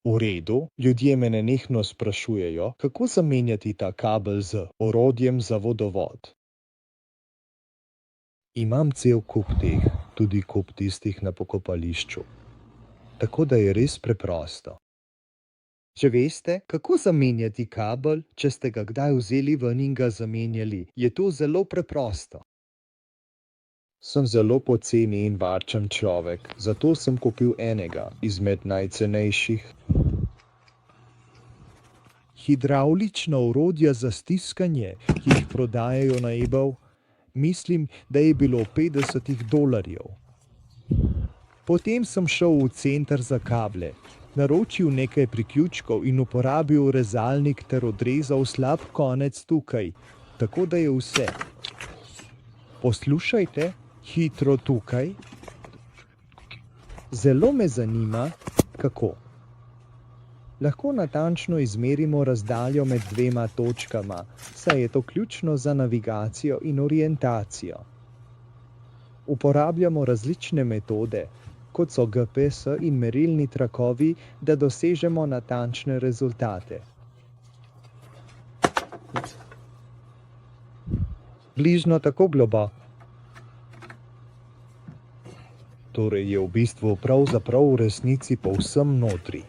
V redu, ljudje me nenehno sprašujejo, kako zamenjati ta kabel z orodjem za vodovod. Imam cel kup teh, tudi kup tistih na pokopališču. Tako da je res preprosto. Če veste, kako zamenjati kabel, če ste ga kdaj vzeli ven in ga zamenjali, je to zelo preprosto. Sem zelo poceni in varčen človek, zato sem kupil enega izmed najcenejših. Hidravlična orodja za stiskanje, ki jih prodajajo na eBay, mislim, da je bilo $50. Potem sem šel v center za kable, naročil nekaj priključkov in uporabil rezalnik ter odrezal slab konec tukaj, tako da je vse. Poslušajte, hitro tukaj. Zelo me zanima, kako. Lahko natančno izmerimo razdaljo med dvema točkama, saj je to ključno za navigacijo in orientacijo. Uporabljamo različne metode, kot so GPS in merilni trakovi, da dosežemo natančne rezultate. Bližno tako globoko. Torej je v bistvu pravzaprav v resnici povsem notri.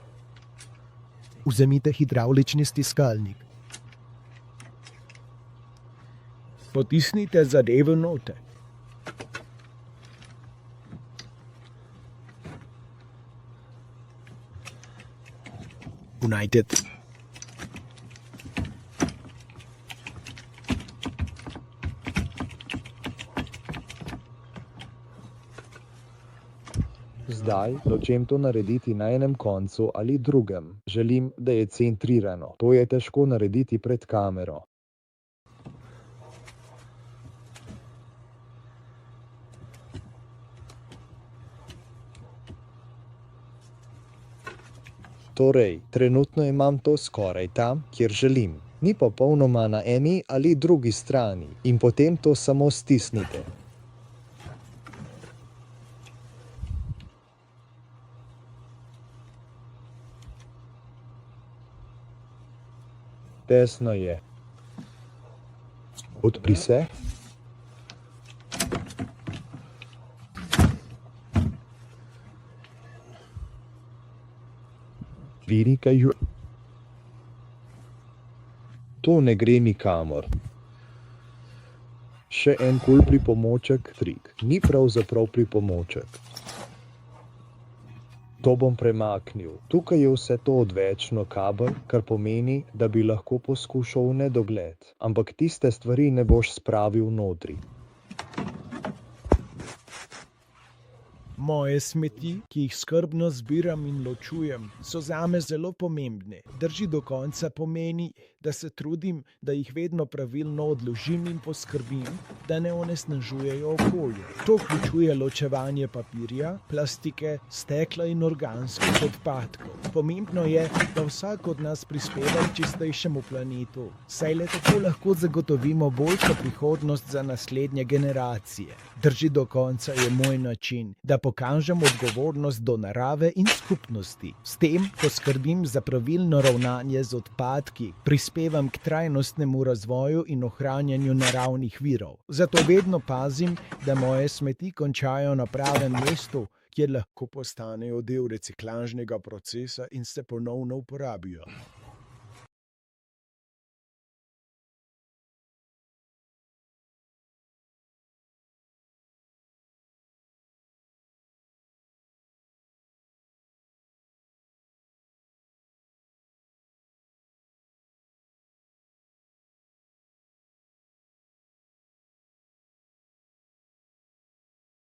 Vzemite hidravlični stiskalnik. Potisnite zadevo noter. United. Zdaj hočem to narediti na enem koncu ali drugem. Želim, da je centrirano. To je težko narediti pred kamero. Torej, trenutno imam to skoraj tam, kjer želim. Ni popolnoma na eni ali drugi strani in potem to samo stisnite. Tesno je. Odpri se. Vidi kaj. To ne gre nikamor. Še en kul pripomoček, trik. Ni pravzaprav pripomoček. To bom premaknil. Tukaj je vse to odvečno kabel, kar pomeni, da bi lahko poskušal v nedogled. Ampak tiste stvari ne boš spravil notri. Moje smeti, ki jih skrbno zbiram in ločujem, so zame zelo pomembne. Drži do konca pomeni, da se trudim, da jih vedno pravilno odložim in poskrbim, da ne onesnažujejo okolje. To vključuje ločevanje papirja, plastike, stekla in organskih odpadkov. Pomembno je, da vsak od nas prispeva k čistejšemu planetu, saj le tako lahko zagotovimo boljšo prihodnost za naslednje generacije. Drži do konca je moj način, da pokažem odgovornost do narave in skupnosti. S tem, ko skrbim za pravilno ravnanje z odpadki, prispevam k trajnostnemu razvoju in ohranjanju naravnih virov. Zato vedno pazim, da moje smeti končajo na pravem mestu, kjer lahko postanejo del reciklažnega procesa in se ponovno uporabijo.